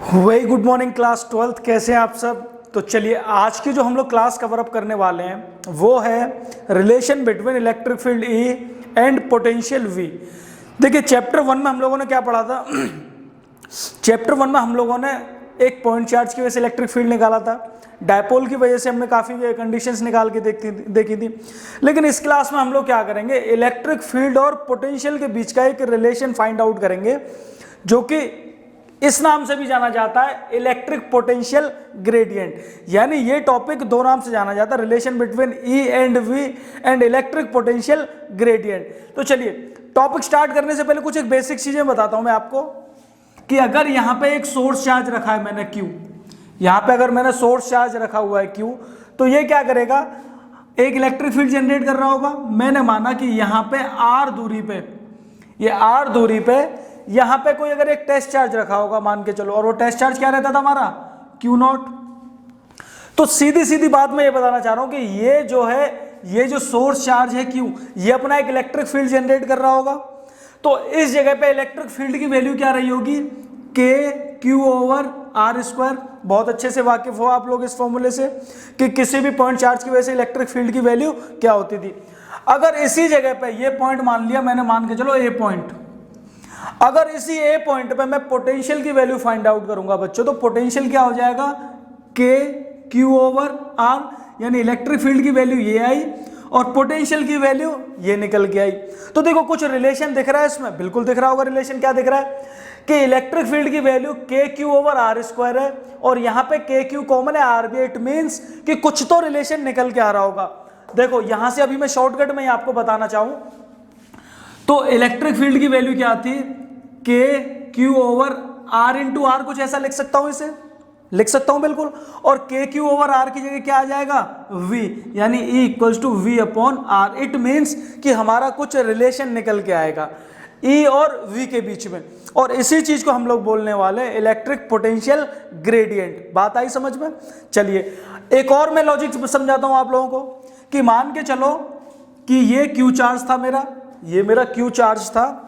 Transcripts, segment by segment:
Very good morning class 12th। कैसे हैं आप सब। तो चलिए आज की जो हम लोग क्लास कवर अप करने वाले हैं वो है relation between electric field E and potential V. देखिए चैप्टर 1 में हम लोगों ने क्या पढ़ा था। चैप्टर 1 में हम लोगों ने एक पॉइंट चार्ज की वजह से इलेक्ट्रिक फील्ड निकाला था, डायपोल की वजह से हमने काफ़ी कंडीशंस निकाल के देखी थी। लेकिन इस क्लास में हम लोग क्या करेंगे, इलेक्ट्रिक फील्ड और पोटेंशियल के बीच का एक रिलेशन फाइंड आउट करेंगे जो कि इस नाम से भी जाना जाता है इलेक्ट्रिक पोटेंशियल ग्रेडियंट। यानी ये टॉपिक दो नाम से जाना जाता है, relation between E and V and electric potential gradient. तो चलिए टॉपिक स्टार्ट करने से पहले कुछ एक बेसिक चीजें बताता हूं मैं आपको कि अगर यहां पे एक सोर्स चार्ज रखा है मैंने Q, यहां पे अगर मैंने सोर्स चार्ज रखा हुआ है Q, तो ये क्या करेगा, एक इलेक्ट्रिक फील्ड जनरेट कर रहा होगा। मैंने माना कि यहां पे R दूरी पे, ये R दूरी पे यहां पे कोई अगर एक टेस्ट चार्ज रखा होगा मान के चलो, और वो टेस्ट चार्ज क्या रहता था हमारा Q0। तो सीधी सीधी बात मैं ये बताना चाह रहा हूं कि ये जो है, ये जो सोर्स चार्ज है Q, ये अपना एक इलेक्ट्रिक फील्ड जनरेट कर रहा होगा। तो इस जगह पे इलेक्ट्रिक फील्ड की वैल्यू क्या रही होगी, KQ/R²। बहुत अच्छे से वाकिफ हो आप लोग इस फॉर्मूले से कि किसी भी पॉइंट चार्ज की वजह से इलेक्ट्रिक फील्ड की वैल्यू क्या होती थी। अगर इसी जगह पे ये पॉइंट मान लिया मैंने, मान के चलो A पॉइंट, अगर इसी A पॉइंट पे मैं पोटेंशियल की वैल्यू फाइंड आउट करूंगा बच्चों, तो पोटेंशियल क्या हो जाएगा, KQ/R, यानी इलेक्ट्रिक फील्ड की वैल्यू ये आई और पोटेंशियल की वैल्यू ये निकल के आई। तो देखो कुछ रिलेशन दिख रहा है इसमें, बिल्कुल दिख रहा होगा रिलेशन। क्या दिख रहा है कि इलेक्ट्रिक फील्ड की वैल्यू KQ/R² है और यहां पे KQ कॉमन है, R भी। इट मींस कि कुछ तो रिलेशन निकल के आ रहा होगा। देखो यहां से अभी मैं शॉर्टकट में आपको बताना चाहूं तो इलेक्ट्रिक फील्ड की वैल्यू क्या आती है, KQ/R×R, कुछ ऐसा लिख सकता हूं, इसे लिख सकता हूं बिल्कुल। और KQ/R की जगह क्या आ जाएगा, V, यानी E =V/R। इट मींस कि हमारा कुछ रिलेशन निकल के आएगा E और V के बीच में, और इसी चीज को हम लोग बोलने वाले इलेक्ट्रिक पोटेंशियल ग्रेडियंट। बात आई समझ में। चलिए एक और मैं लॉजिक समझाता हूं आप लोगों को कि मान के चलो कि ये Q चार्ज था मेरा, ये मेरा Q चार्ज था,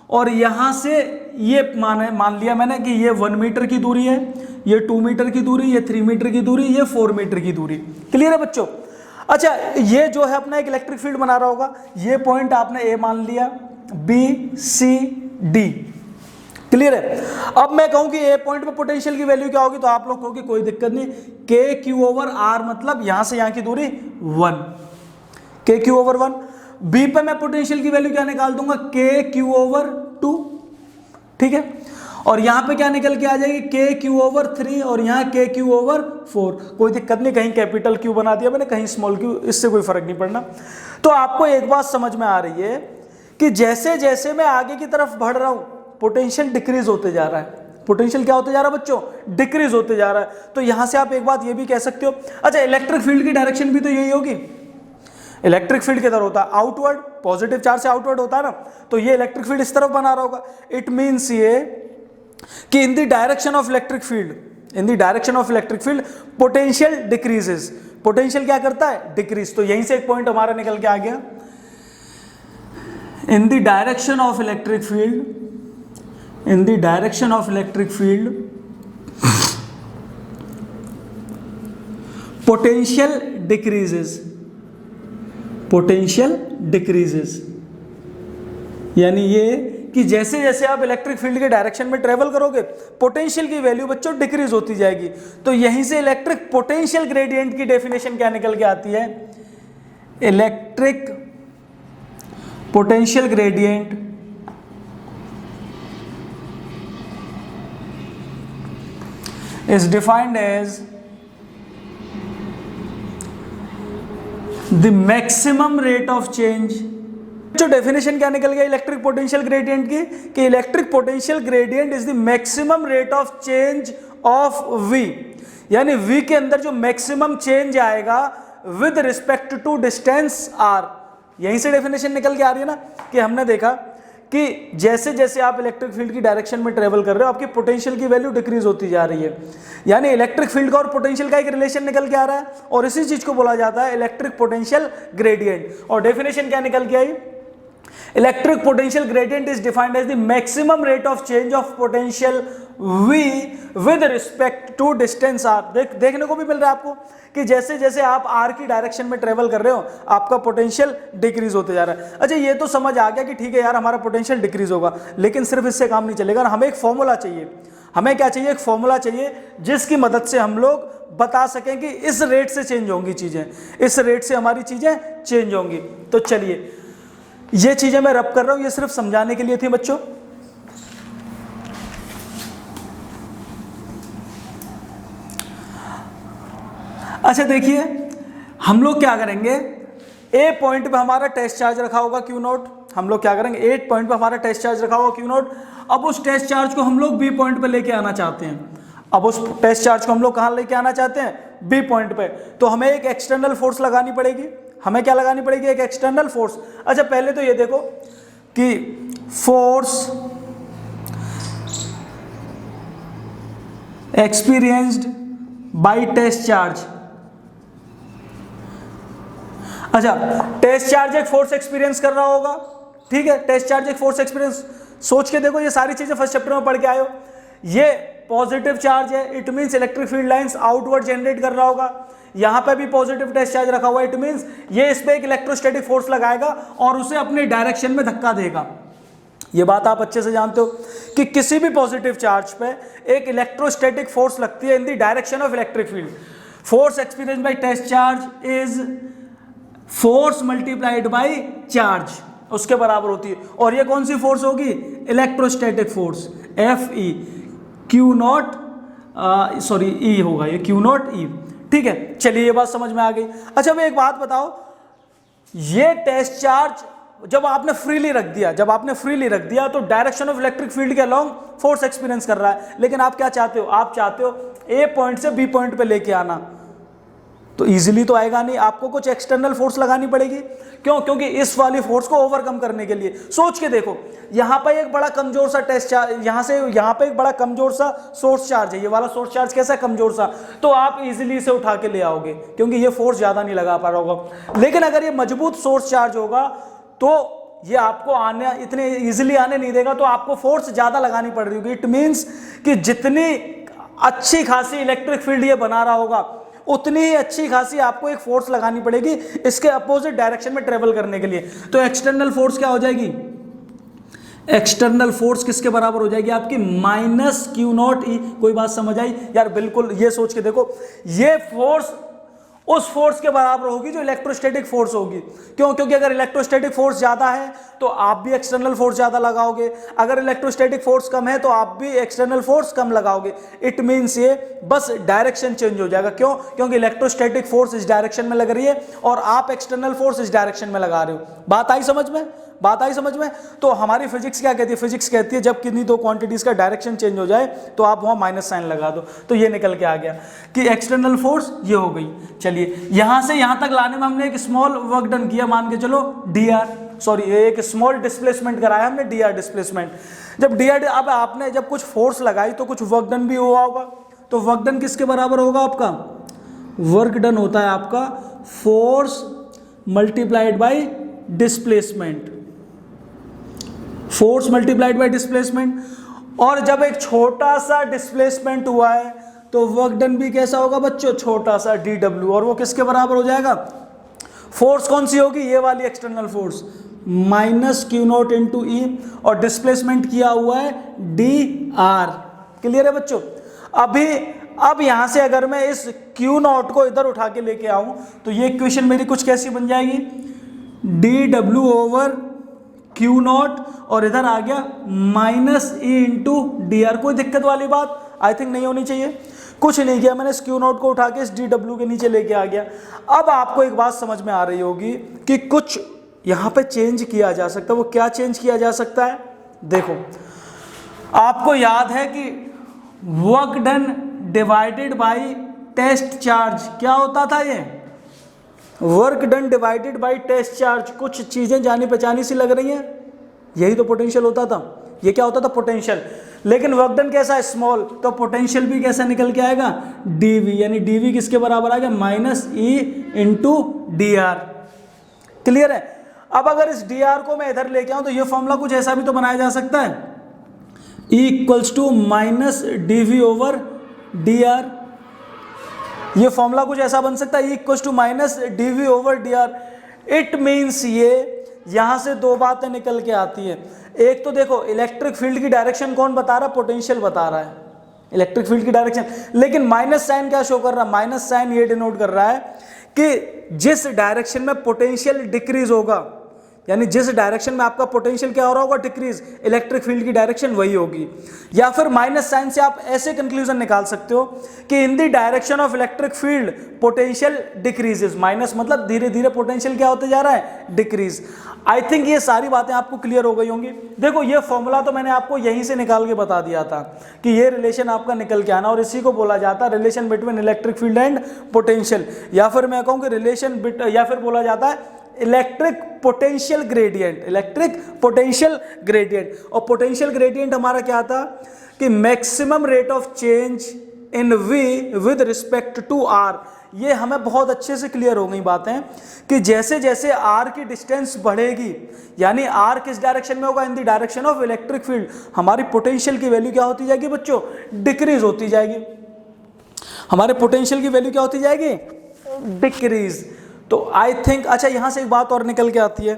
और यहां से ये मान लिया मैंने कि ये 1 मीटर की दूरी है, ये 2 मीटर की दूरी, ये 3 मीटर की दूरी, ये 4 मीटर की दूरी। क्लियर है बच्चों। अच्छा ये जो है अपना एक इलेक्ट्रिक फील्ड बना रहा होगा, ये पॉइंट आपने A मान लिया, B C D। क्लियर है। अब मैं कहूं कि A पॉइंट पे पोटेंशियल की वैल्यू क्या होगी, तो आप लोग कहोगे कोई दिक्कत नहीं, KQ/R मतलब यहां से यहां की दूरी 1, KQ/1। B पे मैं पोटेंशियल की वैल्यू क्या निकाल दूंगा, KQ/2। ठीक है। और यहां पे क्या निकल के आ जाएगी, KQ/3, और यहां KQ/4। कोई दिक्कत नहीं, कहीं कैपिटल Q बना दिया मैंने, कहीं स्मॉल Q, इससे कोई फर्क नहीं पड़ना। तो आपको एक बात समझ में आ रही है कि जैसे जैसे मैं आगे की तरफ बढ़ रहा हूं पोटेंशियल डिक्रीज होते जा रहा है। पोटेंशियल क्या होते जा रहा है बच्चों, डिक्रीज होते जा रहा है। तो यहां से आप एक बात ये भी कह सकते हो, अच्छा इलेक्ट्रिक फील्ड की डायरेक्शन भी तो यही होगी। इलेक्ट्रिक फील्ड किधर होता है, आउटवर्ड, पॉजिटिव चार्ज से आउटवर्ड होता है ना, तो ये इलेक्ट्रिक फील्ड इस तरफ बना रहा होगा। इट मींस ये कि इन the direction of electric field, in the direction of electric field potential decreases. Potential क्या करता है, डिक्रीज। तो यहीं से एक पॉइंट हमारा निकल के आ गया, इन the direction of electric field, in the direction of electric field potential decreases, potential decreases. यानी ये कि जैसे जैसे आप इलेक्ट्रिक फील्ड के डायरेक्शन में ट्रेवल करोगे पोटेंशियल की वैल्यू बच्चों डिक्रीज होती जाएगी। तो यहीं से इलेक्ट्रिक पोटेंशियल ग्रेडियंट की डेफिनेशन क्या निकल के आती है, electric potential gradient is defined as the maximum rate of change। जो डेफिनेशन क्या निकल गया इलेक्ट्रिक पोटेंशियल ग्रेडियंट की, कि electric potential gradient is the maximum rate of change of V, यानी V के अंदर जो मैक्सिमम चेंज आएगा with respect to distance R। यहीं से डेफिनेशन निकल के आ रही है ना, कि हमने देखा कि जैसे जैसे आप इलेक्ट्रिक फील्ड की डायरेक्शन में ट्रेवल कर रहे हो आपकी पोटेंशियल की वैल्यू डिक्रीज होती जा रही है। यानी इलेक्ट्रिक फील्ड का और पोटेंशियल का एक रिलेशन निकल के आ रहा है, और इसी चीज को बोला जाता है इलेक्ट्रिक पोटेंशियल ग्रेडियंट। और डेफिनेशन क्या निकल के आई electric potential gradient is defined as the maximum rate of change of potential v with respect to distance r। देखने को भी मिल रहा है आपको कि जैसे जैसे आप r की डायरेक्शन में ट्रेवल कर रहे हो आपका पोटेंशियल डिक्रीज होते जा रहा है। अच्छा, ये तो समझ आ गया कि ठीक है यार हमारा पोटेंशियल डिक्रीज होगा, लेकिन सिर्फ इससे काम नहीं चलेगा, हमें एक फॉर्मूला चाहिए। हमें क्या चाहिए? एक फॉर्मूला चाहिए जिसकी मदद से हम लोग बता सकें कि इस रेट से चेंज होंगी चीजें, इस रेट से हमारी चीजें चेंज होंगी। तो चलिए, ये चीजें मैं रब कर रहा हूं, ये सिर्फ समझाने के लिए थी बच्चों। अच्छा देखिए, हम लोग क्या करेंगे, ए पॉइंट पे हमारा टेस्ट चार्ज रखा होगा क्यू नॉट। हम लोग क्या करेंगे, ए पॉइंट पे हमारा टेस्ट चार्ज रखा होगा क्यू नॉट। अब उस टेस्ट चार्ज को हम लोग बी पॉइंट पे लेके आना चाहते हैं। अब उस टेस्ट चार्ज को हम लोग कहां लेके आना चाहते हैं? बी पॉइंट पे। तो हमें एक एक्सटर्नल फोर्स लगानी पड़ेगी। हमें क्या लगानी पड़ेगी? एक एक्सटर्नल फोर्स। अच्छा, पहले तो ये देखो कि force experienced by test charge. अच्छा, टेस्ट चार्ज एक फोर्स एक्सपीरियंस कर रहा होगा, ठीक है, टेस्ट चार्ज एक फोर्स एक्सपीरियंस। सोच के देखो, ये सारी चीजें फर्स्ट चैप्टर में पढ़ के आए हो। ये पॉजिटिव चार्ज है, it means electric field lines outward generate कर रहा होगा। यहां पे भी पॉजिटिव टेस्ट चार्ज रखा हुआ है, इट मींस ये इस पे एक इलेक्ट्रोस्टैटिक फोर्स लगाएगा और उसे अपने डायरेक्शन में धक्का देगा। ये बात आप अच्छे से जानते हो कि किसी भी पॉजिटिव चार्ज पे एक इलेक्ट्रोस्टैटिक फोर्स लगती है in the direction of electric field. Force experience by test charge is force multiplied by charge, उसके बराबर होती है। और ये कौन सी फोर्स होगी? Electrostatic force, F E Q naught, sorry E होगा ये, क्यू नॉट ई, ठीक है। चलिए, ये बात समझ में आ गई। अच्छा, मैं एक बात बताओ, ये टेस्ट चार्ज जब आपने फ्रीली रख दिया, तो डायरेक्शन ऑफ इलेक्ट्रिक फील्ड के अलोंग फोर्स एक्सपीरियंस कर रहा है। लेकिन आप क्या चाहते हो? आप चाहते हो ए पॉइंट से बी पॉइंट पे लेके आना, तो इजीली तो आएगा नहीं, आपको कुछ एक्सटर्नल फोर्स लगानी पड़ेगी। क्यों? क्योंकि इस वाली फोर्स को ओवरकम करने के लिए। सोच के देखो, यहां पर एक बड़ा कमजोर सा टेस्ट चार्ज, यहां पे एक बड़ा कमजोर सा सोर्स चार्ज है। ये वाला सोर्स चार्ज कैसा कमजोर सा, तो आप इजीली इसे उठा के ले आओगे क्योंकि ये फोर्स ज्यादा नहीं लगा पा रहा होगा। लेकिन अगर ये मजबूत सोर्स चार्ज होगा तो ये आपको आने इतने इजीली आने नहीं देगा, तो आपको फोर्स ज्यादा लगानी पड़ रही होगी। इट मींस कि जितनी अच्छी खासी इलेक्ट्रिक फील्ड ये बना रहा होगा, उतनी ही अच्छी खासी आपको एक फोर्स लगानी पड़ेगी इसके अपोजिट डायरेक्शन में ट्रेवल करने के लिए। तो एक्सटर्नल फोर्स क्या हो जाएगी? एक्सटर्नल फोर्स किसके बराबर हो जाएगी? आपकी माइनस क्यू नॉट ई। कोई बात समझ आई यार? बिल्कुल, ये सोच के देखो, ये फोर्स उस फोर्स के बराबर होगी जो इलेक्ट्रोस्टैटिक फोर्स होगी। क्यों? क्योंकि अगर इलेक्ट्रोस्टैटिक फोर्स ज्यादा है तो आप भी एक्सटर्नल फोर्स ज्यादा लगाओगे, अगर इलेक्ट्रोस्टैटिक फोर्स कम है तो आप भी एक्सटर्नल फोर्स कम लगाओगे। इट मींस ये बस डायरेक्शन चेंज हो जाएगा। क्यों? क्योंकि इलेक्ट्रोस्टैटिक फोर्स इस डायरेक्शन में लग रही है और आप एक्सटर्नल फोर्स इस डायरेक्शन में लगा रहे हो। बात आई समझ में? तो हमारी फिजिक्स क्या कहती है? फिजिक्स कहती है जब किन्हीं दो क्वांटिटीज का डायरेक्शन चेंज हो जाए तो आप वहां माइनस साइन लगा दो। तो ये निकल के आ गया कि एक्सटर्नल फोर्स ये हो गई। चलिए, यहां से यहां तक लाने में हमने एक स्मॉल वर्क डन किया, मान के चलो एक स्मॉल डिस्प्लेसमेंट कराया हमने, डी आर डिस्प्लेसमेंट। जब डी आर, अब आपने जब कुछ फोर्स लगाई तो कुछ वर्क डन भी हुआ होगा। तो वर्क डन किसके बराबर होगा? आपका वर्क डन होता है आपका force multiplied bye displacement, force multiplied bye displacement. और जब एक छोटा सा डिस्प्लेसमेंट हुआ है तो वर्क डन भी कैसा होगा बच्चों? छोटा सा dw। और वो किसके बराबर हो जाएगा? फोर्स कौन सी होगी? ये वाली external force, minus Q naught into E, और डिस्प्लेसमेंट किया हुआ है dr। क्लियर है बच्चों? अब यहां से अगर मैं इस क्यू नॉट को इधर उठा के लेके आऊं तो ये इक्वेशन मेरी कुछ कैसी बन जाएगी? dw ओवर क्यू नॉट, और इधर आ गया minus E into D R. कोई दिक्कत वाली बात आई थिंक नहीं होनी चाहिए। कुछ नहीं किया मैंने, इस क्यू नॉट को उठा के इस डी डब्ल्यू के नीचे लेके आ गया। अब आपको एक बात समझ में आ रही होगी कि कुछ यहां पे चेंज किया जा सकता है। वो क्या चेंज किया जा सकता है? देखो, आपको याद है कि work done divided by test charge क्या होता था? ये work done divided by test charge. कुछ चीजें जानी पहचानी सी लग रही हैं, यही तो पोटेंशियल होता था। ये क्या होता था? पोटेंशियल। लेकिन वर्क डन कैसा है? स्मॉल, तो पोटेंशियल भी कैसा निकल के आएगा? डीवी। यानी डीवी किसके बराबर आ गया? Minus E into D R. Clear है? अब अगर इस डी आर को मैं इधर लेके आऊं तो ये फॉर्मूला कुछ ऐसा भी तो बनाया जा सकता है, E equals to minus D V over D R. ये फॉर्मूला कुछ ऐसा बन सकता है, E equals to minus D V over D R. It means ये यहां से दो बातें निकल के आती है। एक तो देखो इलेक्ट्रिक फील्ड की डायरेक्शन कौन बता रहा है, पोटेंशियल बता रहा है, इलेक्ट्रिक फील्ड की डायरेक्शन। लेकिन माइनस साइन क्या शो कर रहा है, माइनस साइन ये डिनोट कर रहा है कि जिस डायरेक्शन में पोटेंशियल डिक्रीज होगा, यानी जिस डायरेक्शन में आपका पोटेंशियल क्या हो रहा होगा, डिक्रीज, इलेक्ट्रिक फील्ड की डायरेक्शन वही होगी। या फिर माइनस साइन से आप ऐसे कंक्लूजन निकाल सकते हो कि इन the direction of electric field potential decreases. Minus मतलब धीरे धीरे पोटेंशियल क्या होते जा रहा है, डिक्रीज। आई थिंक ये सारी बातें आपको क्लियर हो गई होंगी। देखो ये फॉर्मूला तो मैंने आपको यहीं से निकाल के बता दिया था कि ये रिलेशन आपका निकल के आना, और इसी को बोला जाता है relation between electric field and potential, या फिर मैं कहूँ कि रिलेशन या फिर बोला जाता है electric potential gradient, electric potential gradient. और पोटेंशियल ग्रेडियंट हमारा क्या था कि maximum rate of change in V with respect to R। ये हमें बहुत अच्छे से क्लियर हो गई बातें कि जैसे जैसे R की डिस्टेंस बढ़ेगी, यानी R किस डायरेक्शन में होगा, इन the direction of electric field, हमारी पोटेंशियल की वैल्यू क्या होती जाएगी बच्चों, डिक्रीज होती जाएगी। हमारे पोटेंशियल की वैल्यू क्या होती जाएगी, डिक्रीज। तो आई थिंक अच्छा यहां से एक बात और निकल के आती है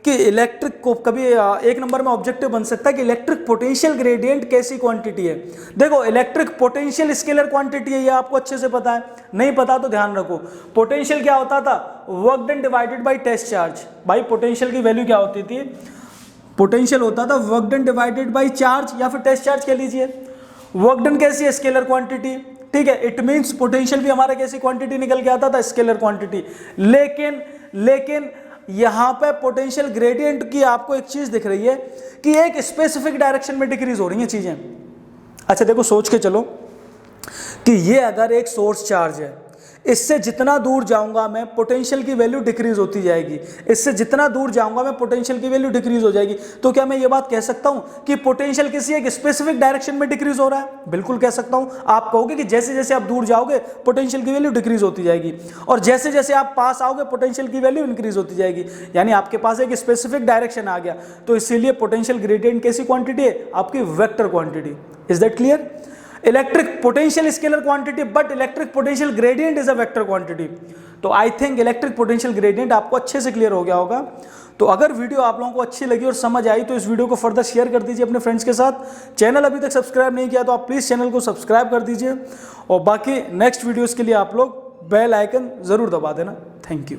कि इलेक्ट्रिक को कभी एक नंबर में ऑब्जेक्टिव बन सकता है कि इलेक्ट्रिक पोटेंशियल ग्रेडियंट कैसी क्वांटिटी है। देखो इलेक्ट्रिक पोटेंशियल स्केलर क्वांटिटी है, ये आपको अच्छे से पता है, नहीं पता तो ध्यान रखो। पोटेंशियल क्या होता था, work done divided by test charge. भाई पोटेंशियल की वैल्यू क्या होती थी, पोटेंशियल होता था work done divided by charge या फिर टेस्ट चार्ज कह लीजिए। वर्क डन कैसी है, स्केलर क्वांटिटी, ठीक है। इट मींस पोटेंशियल भी हमारा कैसी क्वांटिटी निकल के आता था, स्केलर क्वांटिटी। लेकिन यहां पे पोटेंशियल ग्रेडियंट की आपको एक चीज दिख रही है कि एक स्पेसिफिक डायरेक्शन में डिक्रीज हो रही हैं चीजें। अच्छा देखो सोच के चलो कि ये अगर एक सोर्स चार्ज है, इससे जितना दूर जाऊंगा मैं पोटेंशियल की वैल्यू डिक्रीज होती जाएगी, इससे जितना दूर जाऊंगा मैं पोटेंशियल की वैल्यू डिक्रीज हो जाएगी। तो क्या मैं ये बात कह सकता हूं कि पोटेंशियल किसी एक स्पेसिफिक डायरेक्शन में डिक्रीज हो रहा है, बिल्कुल कह सकता हूं। आप कहोगे कि जैसे जैसे आप दूर जाओगे पोटेंशियल की वैल्यू डिक्रीज होती जाएगी, और जैसे जैसे आप पास आओगे पोटेंशियल की वैल्यू इंक्रीज होती जाएगी, यानी आपके पास एक स्पेसिफिक डायरेक्शन आ गया। तो इसीलिए पोटेंशियल ग्रेडियंट कैसी क्वांटिटी है, आपकी vector quantity. Is that clear? Electric potential scalar quantity but electric potential gradient is a vector quantity. तो I think electric potential gradient आपको अच्छे से क्लियर हो गया होगा। तो अगर वीडियो आप लोगों को अच्छी लगी और समझ आई तो इस वीडियो को फर्दर शेयर कर दीजिए अपने फ्रेंड्स के साथ। चैनल अभी तक सब्सक्राइब नहीं किया तो आप प्लीज चैनल को सब्सक्राइब कर दीजिए, और बाकी नेक्स्ट वीडियोस के लिए आप लोग बेल आइकन जरूर दबा देना। Thank you.